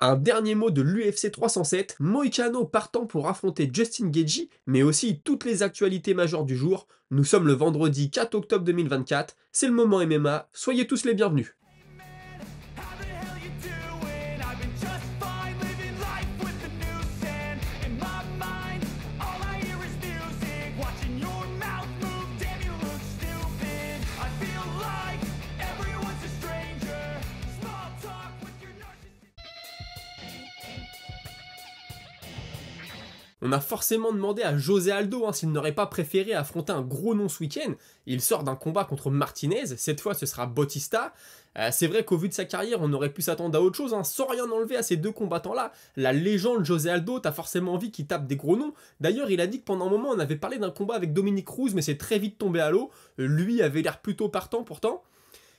Un dernier mot de l'UFC 307, Moïcano partant pour affronter Justin Gaethje, mais aussi toutes les actualités majeures du jour. Nous sommes le vendredi 4 octobre 2024, c'est le moment MMA, soyez tous les bienvenus. How the hell you doing? I've been just fine living life with the noose and in my mind all I hear is music. Watching your mouth move, damn you look stupid. I feel like everyone's a stranger. Small talk with your narcissist. On a forcément demandé à José Aldo s'il n'aurait pas préféré affronter un gros nom ce week-end. Il sort d'un combat contre Martinez, cette fois ce sera Bautista. C'est vrai qu'au vu de sa carrière, on aurait pu s'attendre à autre chose, sans rien enlever à ces deux combattants-là. La légende José Aldo, t'as forcément envie qu'il tape des gros noms. D'ailleurs, il a dit que pendant un moment, on avait parlé d'un combat avec Dominique Cruz, mais c'est très vite tombé à l'eau. Lui avait l'air plutôt partant pourtant.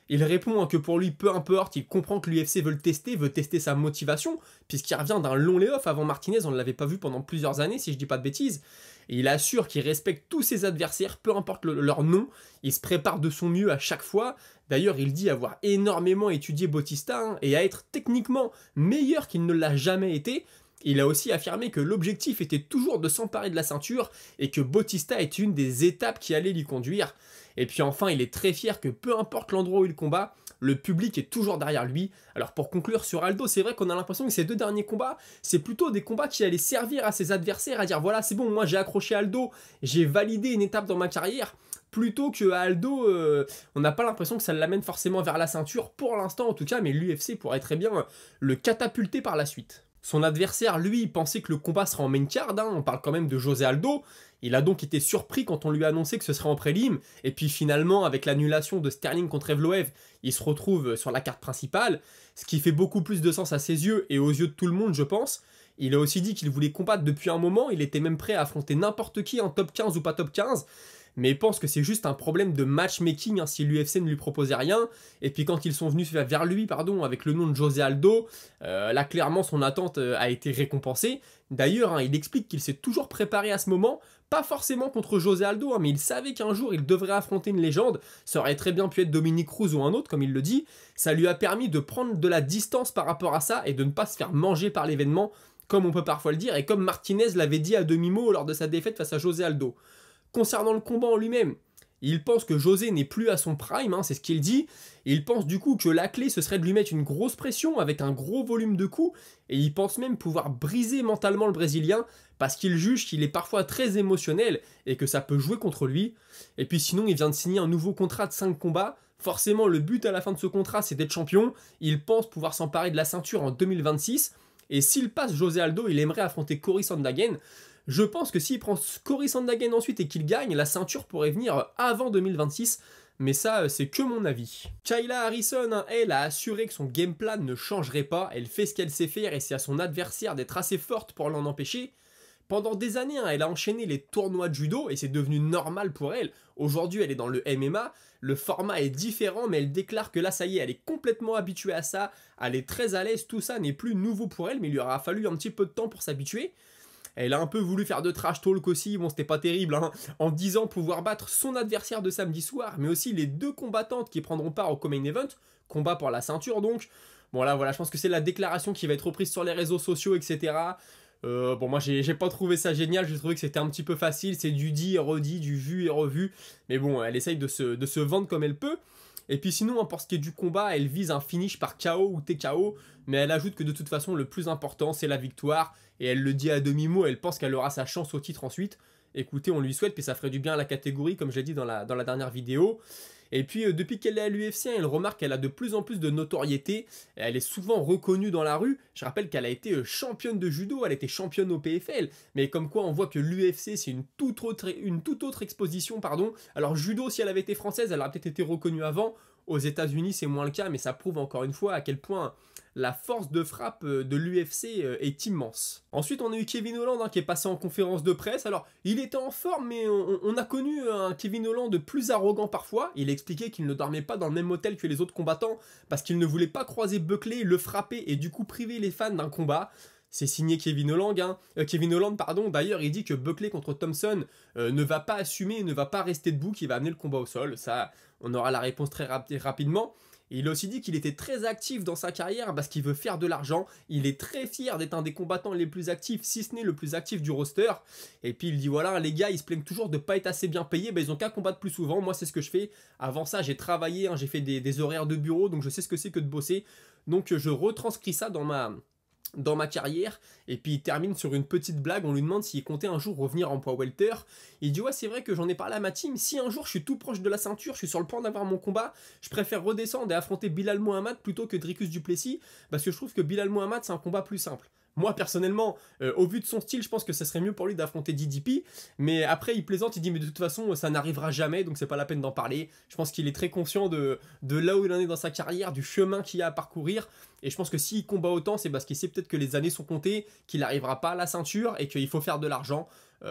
Il répond que pour lui, peu importe, il comprend que l'UFC veut tester sa motivation, puisqu'il revient d'un long layoff avant Martinez, on ne l'avait pas vu pendant plusieurs années, si je dis pas de bêtises. Et il assure qu'il respecte tous ses adversaires, peu importe leur nom, il se prépare de son mieux à chaque fois. D'ailleurs, il dit avoir énormément étudié Bautista et à être techniquement meilleur qu'il ne l'a jamais été. Il a aussi affirmé que l'objectif était toujours de s'emparer de la ceinture et que Bautista est une des étapes qui allait l'y conduire. Et puis enfin, il est très fier que peu importe l'endroit où il combat, le public est toujours derrière lui. Alors pour conclure sur Aldo, c'est vrai qu'on a l'impression que ces deux derniers combats, c'est plutôt des combats qui allaient servir à ses adversaires à dire voilà, c'est bon, moi j'ai accroché Aldo, j'ai validé une étape dans ma carrière. Plutôt que Aldo, on n'a pas l'impression que ça l'amène forcément vers la ceinture, pour l'instant en tout cas, mais l'UFC pourrait très bien le catapulter par la suite. Son adversaire, lui, pensait que le combat serait en main card, on parle quand même de José Aldo. Il a donc été surpris quand on lui a annoncé que ce serait en prélim, et puis finalement, avec l'annulation de Sterling contre Evloev, il se retrouve sur la carte principale, ce qui fait beaucoup plus de sens à ses yeux et aux yeux de tout le monde, je pense. Il a aussi dit qu'il voulait combattre depuis un moment, il était même prêt à affronter n'importe qui en top 15 ou pas top 15, mais il pense que c'est juste un problème de matchmaking si l'UFC ne lui proposait rien. Et puis quand ils sont venus vers lui, avec le nom de José Aldo, là clairement son attente a été récompensée. D'ailleurs, il explique qu'il s'est toujours préparé à ce moment, pas forcément contre José Aldo, mais il savait qu'un jour il devrait affronter une légende. Ça aurait très bien pu être Dominique Cruz ou un autre, comme il le dit. Ça lui a permis de prendre de la distance par rapport à ça et de ne pas se faire manger par l'événement, comme on peut parfois le dire, et comme Martinez l'avait dit à demi-mot lors de sa défaite face à José Aldo. Concernant le combat en lui-même, il pense que José n'est plus à son prime, c'est ce qu'il dit. Il pense du coup que la clé ce serait de lui mettre une grosse pression avec un gros volume de coups, et il pense même pouvoir briser mentalement le Brésilien parce qu'il juge qu'il est parfois très émotionnel et que ça peut jouer contre lui. Et puis sinon, il vient de signer un nouveau contrat de 5 combats. Forcément, le but à la fin de ce contrat, c'est d'être champion. Il pense pouvoir s'emparer de la ceinture en 2026. Et s'il passe José Aldo, il aimerait affronter Cory Sandhagen. Je pense que s'il prend Cory Sandhagen ensuite et qu'il gagne, la ceinture pourrait venir avant 2026. Mais ça, c'est que mon avis. Kayla Harrison, elle, a assuré que son game plan ne changerait pas. Elle fait ce qu'elle sait faire et c'est à son adversaire d'être assez forte pour l'en empêcher. Pendant des années, elle a enchaîné les tournois de judo et c'est devenu normal pour elle. Aujourd'hui, elle est dans le MMA. Le format est différent, mais elle déclare que là, ça y est, elle est complètement habituée à ça. Elle est très à l'aise. Tout ça n'est plus nouveau pour elle, mais il lui aura fallu un petit peu de temps pour s'habituer. Elle a un peu voulu faire de trash talk aussi, bon c'était pas terrible, en disant pouvoir battre son adversaire de samedi soir, mais aussi les deux combattantes qui prendront part au co-main event, combat pour la ceinture donc. Bon là voilà, je pense que c'est la déclaration qui va être reprise sur les réseaux sociaux, etc. Bon moi j'ai pas trouvé ça génial, j'ai trouvé que c'était un petit peu facile, c'est du dit et redit, du vu et revu, mais bon elle essaye de se vendre comme elle peut. Et puis sinon, pour ce qui est du combat, elle vise un finish par KO ou TKO, mais elle ajoute que de toute façon, le plus important, c'est la victoire, et elle le dit à demi-mot, elle pense qu'elle aura sa chance au titre ensuite. Écoutez, on lui souhaite, puis ça ferait du bien à la catégorie, comme je l'ai dit dans la dernière vidéo. Et puis, depuis qu'elle est à l'UFC, elle remarque qu'elle a de plus en plus de notoriété, elle est souvent reconnue dans la rue. Je rappelle qu'elle a été championne de judo, elle était championne au PFL, mais comme quoi on voit que l'UFC c'est une toute autre exposition, pardon. Alors judo, si elle avait été française, elle aurait peut-être été reconnue avant. Aux États-Unis, c'est moins le cas, mais ça prouve encore une fois à quel point la force de frappe de l'UFC est immense. Ensuite, on a eu Kevin Holland qui est passé en conférence de presse. Alors, il était en forme, mais on a connu un Kevin Holland plus arrogant parfois. Il expliquait qu'il ne dormait pas dans le même hôtel que les autres combattants parce qu'il ne voulait pas croiser Buckley, le frapper et du coup priver les fans d'un combat. C'est signé Kevin Holland, Kevin Holland, pardon. D'ailleurs, il dit que Buckley contre Thompson ne va pas assumer, ne va pas rester debout, qu'il va amener le combat au sol. Ça, on aura la réponse très rapidement. Et il a aussi dit qu'il était très actif dans sa carrière parce qu'il veut faire de l'argent. Il est très fier d'être un des combattants les plus actifs, si ce n'est le plus actif du roster. Et puis il dit voilà, les gars, ils se plaignent toujours de pas être assez bien payés, ben, ils ont qu'à combattre plus souvent. Moi, c'est ce que je fais. Avant ça, j'ai travaillé, hein, j'ai fait des horaires de bureau, donc je sais ce que c'est que de bosser. Donc je retranscris ça dans ma carrière. Et puis il termine sur une petite blague. On lui demande s'il comptait un jour revenir en poids welter. Il dit ouais, c'est vrai que j'en ai parlé à ma team, si un jour je suis tout proche de la ceinture, je suis sur le point d'avoir mon combat, je préfère redescendre et affronter Bilal Mohamed plutôt que Dricus du Plessis, parce que je trouve que Bilal Mohamed c'est un combat plus simple. Moi personnellement, au vu de son style, je pense que ça serait mieux pour lui d'affronter DDP, mais après il plaisante, il dit mais de toute façon ça n'arrivera jamais, donc c'est pas la peine d'en parler. Je pense qu'il est très conscient de là où il en est dans sa carrière, du chemin qu'il y a à parcourir, et je pense que s'il combat autant, c'est parce qu'il sait peut-être que les années sont comptées, qu'il n'arrivera pas à la ceinture, et qu'il faut faire de l'argent.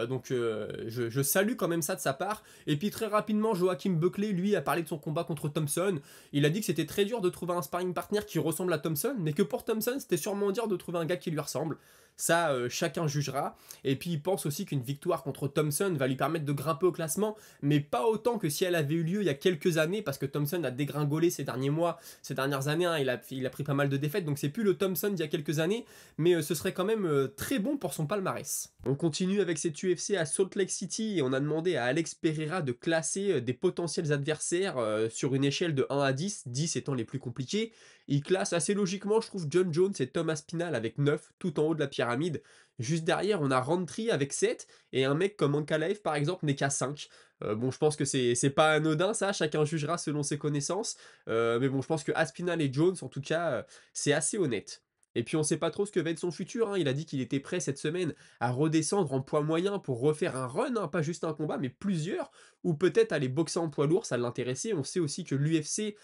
Donc je salue quand même ça de sa part. Et puis très rapidement, Joachim Buckley, lui, a parlé de son combat contre Thompson. Il a dit que c'était très dur de trouver un sparring partner qui ressemble à Thompson, mais que pour Thompson, c'était sûrement dur de trouver un gars qui lui ressemble. Ça, chacun jugera. Et puis il pense aussi qu'une victoire contre Thompson va lui permettre de grimper au classement, mais pas autant que si elle avait eu lieu il y a quelques années, parce que Thompson a dégringolé ces derniers mois, ces dernières années, hein, il a pris pas mal de défaites, donc c'est plus le Thompson d'il y a quelques années, mais ce serait quand même très bon pour son palmarès. On continue avec cette UFC à Salt Lake City et on a demandé à Alex Pereira de classer des potentiels adversaires sur une échelle de 1 à 10, 10 étant les plus compliqués. Il classe assez logiquement, je trouve, John Jones et Thomas Spinal avec 9, tout en haut de la pyramide. Juste derrière, on a Roundtree avec 7, et un mec comme Ankalaev, par exemple, n'est qu'à 5. Bon, je pense que c'est pas anodin, ça, chacun jugera selon ses connaissances. Mais bon, je pense que Aspinall et Jones, en tout cas, c'est assez honnête. Et puis on sait pas trop ce que va être son futur, hein. Il a dit qu'il était prêt cette semaine à redescendre en poids moyen pour refaire un run, hein, pas juste un combat, mais plusieurs, ou peut-être aller boxer en poids lourd, ça l'intéressait. On sait aussi que l'UFC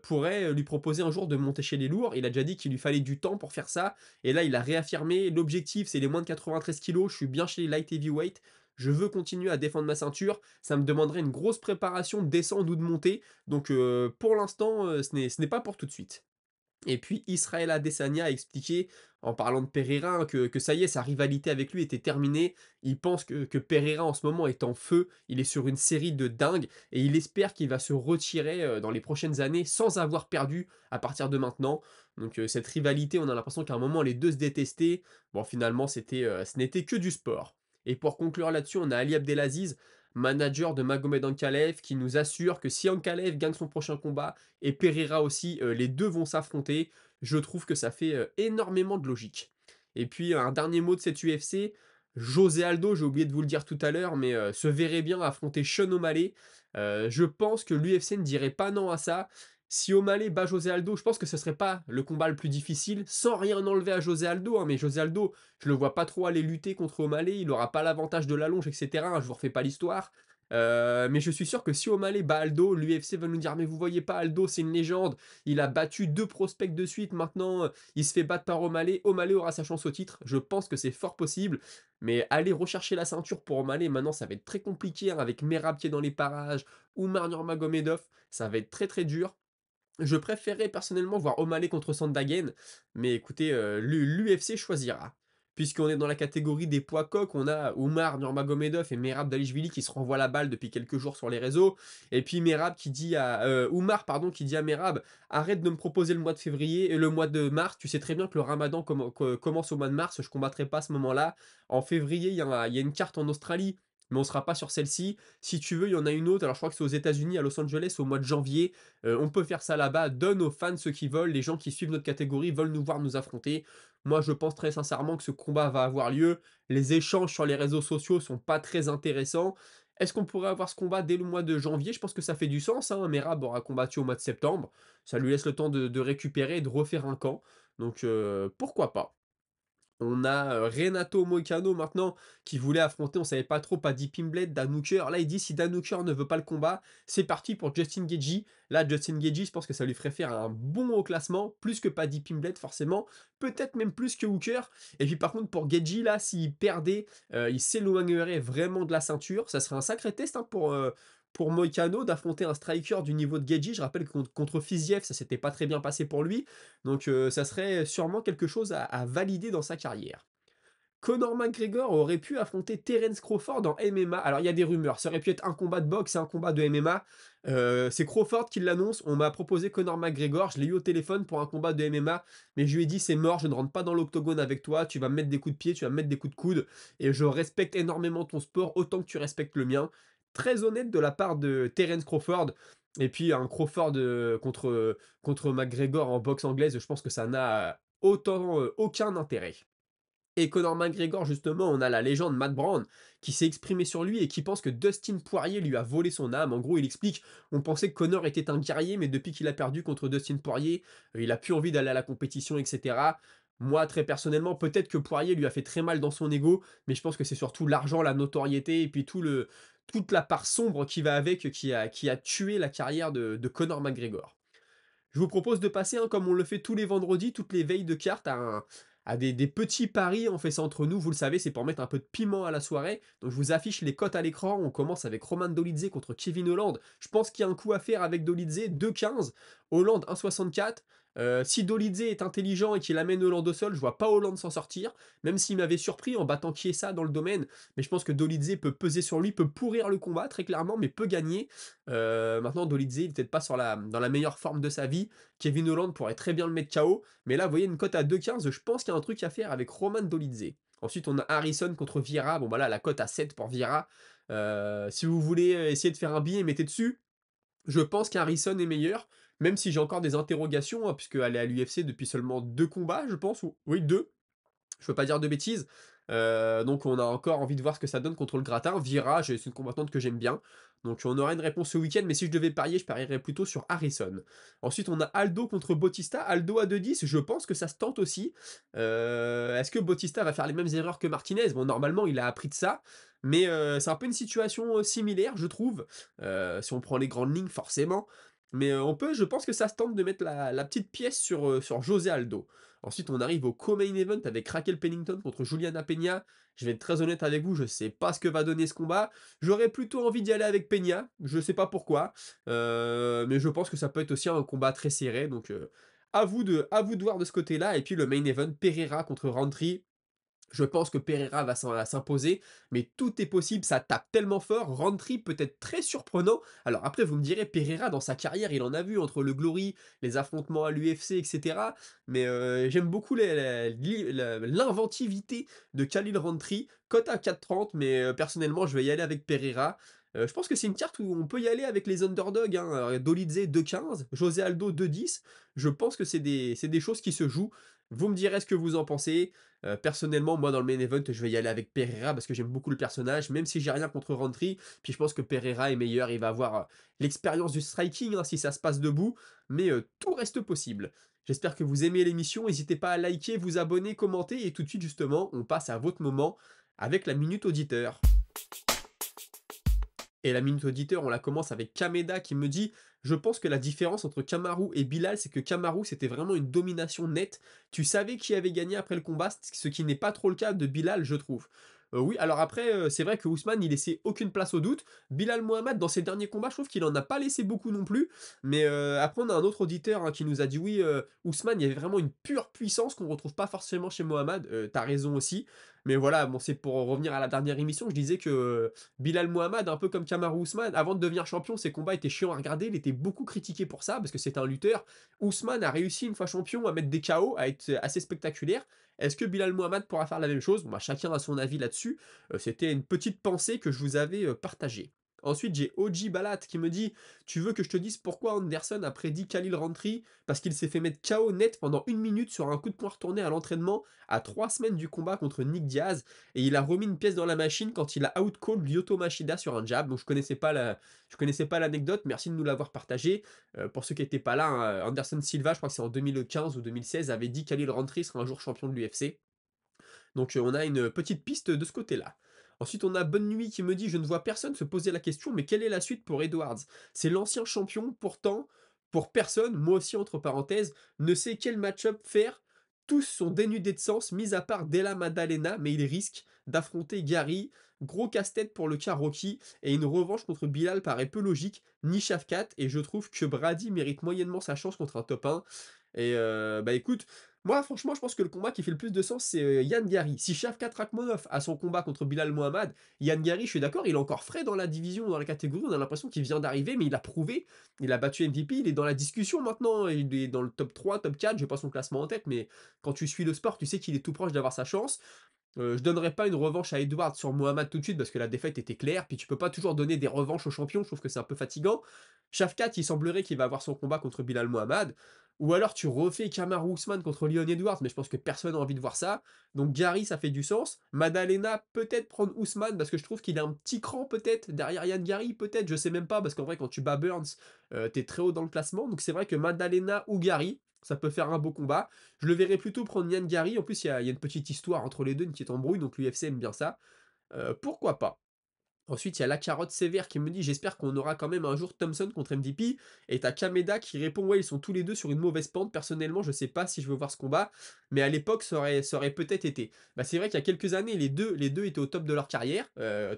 pourrait lui proposer un jour de monter chez les lourds. Il a déjà dit qu'il lui fallait du temps pour faire ça, et là il a réaffirmé l'objectif, c'est les moins de 93 kilos, je suis bien chez les light heavyweight, je veux continuer à défendre ma ceinture, ça me demanderait une grosse préparation de descendre ou de monter, donc pour l'instant ce n'est pas pour tout de suite. Et puis Israel Adesanya a expliqué, en parlant de Pereira, hein, que ça y est, sa rivalité avec lui était terminée. Il pense que Pereira en ce moment est en feu, il est sur une série de dingue, et il espère qu'il va se retirer dans les prochaines années sans avoir perdu à partir de maintenant. Donc cette rivalité, on a l'impression qu'à un moment les deux se détestaient. Bon, finalement, ce n'était que du sport. Et pour conclure là-dessus, on a Ali Abdelaziz, manager de Magomed Ankalaev, qui nous assure que si Ankalaev gagne son prochain combat, et Pereira aussi, les deux vont s'affronter. Je trouve que ça fait énormément de logique. Et puis un dernier mot de cette UFC, José Aldo, j'ai oublié de vous le dire tout à l'heure, mais se verrait bien affronter Sean O'Malley. Je pense que l'UFC ne dirait pas non à ça. Si O'Malley bat José Aldo, je pense que ce serait pas le combat le plus difficile, sans rien enlever à José Aldo, hein, mais José Aldo, je le vois pas trop aller lutter contre O'Malley, il aura pas l'avantage de l'allonge, etc. Hein, je vous refais pas l'histoire. Mais je suis sûr que si O'Malley bat Aldo, l'UFC va nous dire mais vous voyez pas, Aldo c'est une légende, il a battu 2 prospects de suite, maintenant il se fait battre par O'Malley, O'Malley aura sa chance au titre, je pense que c'est fort possible, mais aller rechercher la ceinture pour O'Malley, maintenant ça va être très compliqué, hein, avec Merab qui est dans les parages, Oumar Nurmagomedov, ça va être très très dur. Je préférerais personnellement voir O'Malley contre Sandhagen, mais écoutez, l'UFC choisira. Puisqu'on est dans la catégorie des poids coqs, on a Oumar Nurmagomedov et Merab Dvalishvili qui se renvoient la balle depuis quelques jours sur les réseaux, et puis Merab qui dit à Oumar pardon qui dit à Merab arrête de me proposer le mois de février et le mois de mars, tu sais très bien que le Ramadan commence au mois de mars, je combattrai pas à ce moment-là. En février, il y a une carte en Australie, mais on sera pas sur celle-ci. Si tu veux, il y en a une autre. Alors je crois que c'est aux États-Unis, à Los Angeles, au mois de janvier. On peut faire ça là-bas. Donne aux fans ce qu'ils veulent. Les gens qui suivent notre catégorie veulent nous voir nous affronter. Moi, je pense très sincèrement que ce combat va avoir lieu. Les échanges sur les réseaux sociaux sont pas très intéressants. Est-ce qu'on pourrait avoir ce combat dès le mois de janvier? Je pense que ça fait du sens, hein. Merab aura combattu au mois de septembre. Ça lui laisse le temps de récupérer et de refaire un camp. Donc pourquoi pas? On a Renato Moicano maintenant qui voulait affronter, on savait pas trop, Paddy Pimblett, Dan Hooker. Là, il dit si Dan Hooker ne veut pas le combat, c'est parti pour Justin Gaethje. Là, Justin Gaethje, je pense que ça lui ferait faire un bon haut classement, plus que Paddy Pimblett forcément, peut-être même plus que Hooker. Et puis par contre, pour Gaethje, là, s'il perdait, il s'éloignerait vraiment de la ceinture. Ça serait un sacré test, hein, pour Moicano d'affronter un striker du niveau de Gaethje. Je rappelle que contre Fiziev, ça s'était pas très bien passé pour lui. Donc ça serait sûrement quelque chose à valider dans sa carrière. Conor McGregor aurait pu affronter Terence Crawford en MMA. Alors il y a des rumeurs, ça aurait pu être un combat de boxe et un combat de MMA. C'est Crawford qui l'annonce, on m'a proposé Conor McGregor, je l'ai eu au téléphone pour un combat de MMA, mais je lui ai dit c'est mort, je ne rentre pas dans l'octogone avec toi, tu vas me mettre des coups de pied, tu vas me mettre des coups de coude, et je respecte énormément ton sport autant que tu respectes le mien. Très honnête de la part de Terence Crawford, et puis un Crawford contre McGregor en boxe anglaise, je pense que ça n'a autant aucun intérêt. Et Conor McGregor, justement, on a la légende Matt Brown qui s'est exprimé sur lui et qui pense que Dustin Poirier lui a volé son âme. En gros, il explique, on pensait que Conor était un guerrier, mais depuis qu'il a perdu contre Dustin Poirier, il a plus envie d'aller à la compétition, etc. Moi, très personnellement, peut-être que Poirier lui a fait très mal dans son ego, mais je pense que c'est surtout l'argent, la notoriété et puis toute la part sombre qui va avec qui a tué la carrière de Conor McGregor. Je vous propose de passer, hein, comme on le fait tous les vendredis, toutes les veilles de cartes, à des petits paris. On fait ça entre nous, vous le savez, c'est pour mettre un peu de piment à la soirée. Donc je vous affiche les cotes à l'écran. On commence avec Roman Dolidze contre Kevin Holland. Je pense qu'il y a un coup à faire avec Dolidze, 2,15. Holland, 1,64. Si Dolidze est intelligent et qu'il amène Holland au sol, je vois pas Holland s'en sortir, même s'il m'avait surpris en battant Chiesa dans le domaine, mais je pense que Dolidze peut peser sur lui, peut pourrir le combat très clairement, mais peut gagner. Maintenant, Dolidze, il est peut-être pas dans la meilleure forme de sa vie. Kevin Holland pourrait très bien le mettre KO, mais là, vous voyez, une cote à 2,15, je pense qu'il y a un truc à faire avec Roman Dolidze. Ensuite, on a Harrison contre Vieira. Bon, voilà, la cote à 7 pour Vieira. Si vous voulez essayer de faire un billet, mettez dessus. Je pense qu'Harrison est meilleur, même si j'ai encore des interrogations, hein, puisqu'elle est à l'UFC depuis seulement 2 combats, je pense, ou oui, 2. Je veux pas dire de bêtises. Donc on a encore envie de voir ce que ça donne contre le gratin. Vira, c'est une combattante que j'aime bien. Donc on aura une réponse ce week-end, mais si je devais parier, je parierais plutôt sur Harrison. Ensuite, on a Aldo contre Bautista. Aldo à 2,10, je pense que ça se tente aussi. Est-ce que Bautista va faire les mêmes erreurs que Martinez? Bon, normalement, il a appris de ça. Mais c'est un peu une situation similaire, je trouve. Si on prend les grandes lignes, forcément. Mais je pense que ça se tente de mettre la petite pièce sur José Aldo. Ensuite, on arrive au co-main event avec Raquel Pennington contre Juliana Peña. Je vais être très honnête avec vous, je sais pas ce que va donner ce combat. J'aurais plutôt envie d'y aller avec Peña, je sais pas pourquoi. Mais je pense que ça peut être aussi un combat très serré. Donc, à vous de voir de ce côté-là. Et puis le main event, Pereira contre Roundtree. Je pense que Pereira va s'imposer, mais tout est possible, ça tape tellement fort, Roundtree peut être très surprenant. Alors après, vous me direz, Pereira, dans sa carrière, il en a vu entre le Glory, les affrontements à l'UFC, etc. Mais j'aime beaucoup l'inventivité de Khalil Roundtree, cote à 4,30, mais personnellement, je vais y aller avec Pereira. Je pense que c'est une carte où on peut y aller avec les underdogs, hein. Dolidze 2,15, José Aldo 2,10. Je pense que c'est des choses qui se jouent. Vous me direz ce que vous en pensez. Personnellement, moi dans le main event, je vais y aller avec Pereira parce que j'aime beaucoup le personnage, même si j'ai rien contre Roundtree. Puis je pense que Pereira est meilleur, il va avoir l'expérience du striking, hein, si ça se passe debout, mais tout reste possible. J'espère que vous aimez l'émission, n'hésitez pas à liker, vous abonner, commenter, et tout de suite justement, on passe à votre moment avec la Minute Auditeur. Et la minute auditeur, on la commence avec Kameda qui me dit: je pense que la différence entre Kamaru et Bilal, c'est que Kamaru, c'était vraiment une domination nette. Tu savais qui avait gagné après le combat, ce qui n'est pas trop le cas de Bilal, je trouve. Oui, alors après, c'est vrai que Ousmane, il laissait aucune place au doute. Bilal Mohamed, dans ses derniers combats, je trouve qu'il en a pas laissé beaucoup non plus. Mais après, on a un autre auditeur, hein, qui nous a dit: oui, Ousmane, il y avait vraiment une pure puissance qu'on retrouve pas forcément chez Mohamed. T'as raison aussi. Mais voilà, bon, c'est pour revenir à la dernière émission, je disais que Bilal Mohamed, un peu comme Kamaru Ousmane, avant de devenir champion, ses combats étaient chiants à regarder, il était beaucoup critiqué pour ça, parce que c'est un lutteur. Ousmane a réussi une fois champion à mettre des KO, à être assez spectaculaire. Est-ce que Bilal Mohamed pourra faire la même chose? Bon, bah, chacun a son avis là-dessus. C'était une petite pensée que je vous avais partagée. Ensuite, j'ai Oji Balat qui me dit: tu veux que je te dise pourquoi Anderson a prédit Khalil Roundtree? Parce qu'il s'est fait mettre KO net pendant 1 minute sur un coup de poing retourné à l'entraînement à 3 semaines du combat contre Nick Diaz, et il a remis une pièce dans la machine quand il a outcalled Lyoto Machida sur un jab. Donc je connaissais pas l'anecdote, merci de nous l'avoir partagé. Pour ceux qui n'étaient pas là, hein, Anderson Silva, je crois que c'est en 2015 ou 2016, avait dit Khalil Roundtree sera un jour champion de l'UFC. Donc on a une petite piste de ce côté-là. Ensuite, on a Bonne Nuit qui me dit: je ne vois personne se poser la question, mais quelle est la suite pour Edwards? C'est l'ancien champion, pourtant, pour personne, moi aussi entre parenthèses, ne sait quel match-up faire. Tous sont dénudés de sens, mis à part Della Maddalena, mais il risque d'affronter Gary. Gros casse-tête pour le cas Rocky, et une revanche contre Bilal paraît peu logique, ni Shafkat, et je trouve que Brady mérite moyennement sa chance contre un top 1. Et bah écoute, Moi, franchement, je pense que le combat qui fait le plus de sens, c'est, Yann Gary. Si Shavkat Rakhmonov a son combat contre Bilal Mohamed, Yann Gary, je suis d'accord, il est encore frais dans la division, dans la catégorie, on a l'impression qu'il vient d'arriver, mais il a prouvé, il a battu MVP, il est dans la discussion maintenant, il est dans le top 3, top 4, j'ai pas son classement en tête, mais quand tu suis le sport, tu sais qu'il est tout proche d'avoir sa chance. Je donnerais pas une revanche à Edward sur Mohamed tout de suite parce que la défaite était claire, puis tu peux pas toujours donner des revanches aux champions, je trouve que c'est un peu fatigant. Shavkat, il semblerait qu'il va avoir son combat contre Bilal Mohamed, ou alors tu refais Kamaru Usman contre Leon Edwards, mais je pense que personne n'a envie de voir ça. Donc Gary, ça fait du sens. Madalena, peut-être prendre Usman, parce que je trouve qu'il a un petit cran peut-être, derrière Yann Gary, peut-être, je sais même pas, parce qu'en vrai, quand tu bats Burns, t'es très haut dans le classement, donc c'est vrai que Madalena ou Gary, ça peut faire un beau combat. Je le verrais plutôt prendre Yann Gary. En plus, il y a une petite histoire entre les deux, une petite embrouille, donc l'UFC aime bien ça. Pourquoi pas? Ensuite, il y a la carotte sévère qui me dit: «J'espère qu'on aura quand même un jour Thompson contre MVP», et tu Kameda qui répond: «Ouais, ils sont tous les 2 sur une mauvaise pente. Personnellement, je sais pas si je veux voir ce combat, mais à l'époque, ça aurait peut-être été». Bah, c'est vrai qu'il y a quelques années, les deux étaient au top de leur carrière.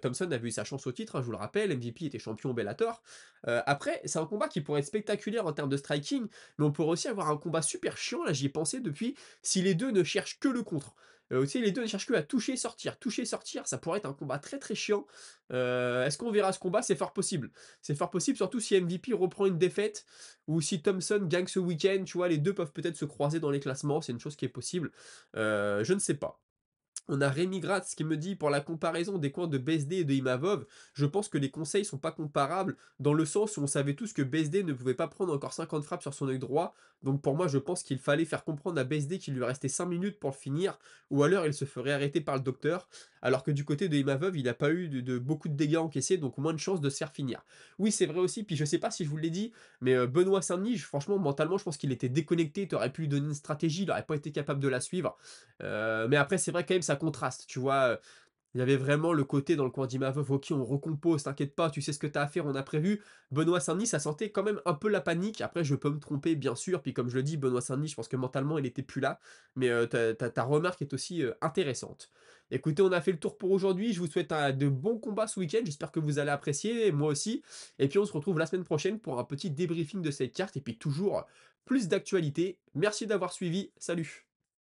Thompson avait eu sa chance au titre, hein, je vous le rappelle, MVP était champion au Bellator. Après, c'est un combat qui pourrait être spectaculaire en termes de striking, mais on pourrait aussi avoir un combat super chiant, là, j'y ai pensé depuis, si les 2 ne cherchent que le contre. Tu sais, les 2 ne cherchent que à toucher, sortir, ça pourrait être un combat très, très chiant. Est-ce qu'on verra ce combat? C'est fort possible. C'est fort possible, surtout si MVP reprend une défaite ou si Thompson gagne ce week-end, tu vois, les 2 peuvent peut-être se croiser dans les classements, c'est une chose qui est possible. Je ne sais pas. On a Rémi Gratz qui me dit: «Pour la comparaison des coins de BSD et de Imavov, je pense que les conseils sont pas comparables, dans le sens où on savait tous que BSD ne pouvait pas prendre encore 50 frappes sur son œil droit. Donc pour moi, je pense qu'il fallait faire comprendre à BSD qu'il lui restait 5 minutes pour le finir, ou alors il se ferait arrêter par le docteur. Alors que du côté de Imavov, il n'a pas eu de beaucoup de dégâts encaissés, donc moins de chances de se faire finir.» Oui, c'est vrai aussi, puis je sais pas si je vous l'ai dit, mais Benoît Saint-Denis, franchement, mentalement, je pense qu'il était déconnecté, tu aurais pu lui donner une stratégie, il aurait pas été capable de la suivre. Mais après, c'est vrai quand même, ça contraste, tu vois? Il y avait vraiment le côté dans le coin d'Imavov: «OK, on recompose, t'inquiète pas, tu sais ce que t'as à faire, on a prévu.» Benoît Saint-Denis, ça sentait quand même un peu la panique. Après, je peux me tromper, bien sûr, puis comme je le dis, Benoît Saint-Denis, je pense que mentalement, il était plus là. Mais ta remarque est aussi, intéressante. Écoutez, on a fait le tour pour aujourd'hui. Je vous souhaite de bons combats ce week-end. J'espère que vous allez apprécier, moi aussi. Et puis, on se retrouve la semaine prochaine pour un petit débriefing de cette carte et puis toujours plus d'actualité. Merci d'avoir suivi. Salut!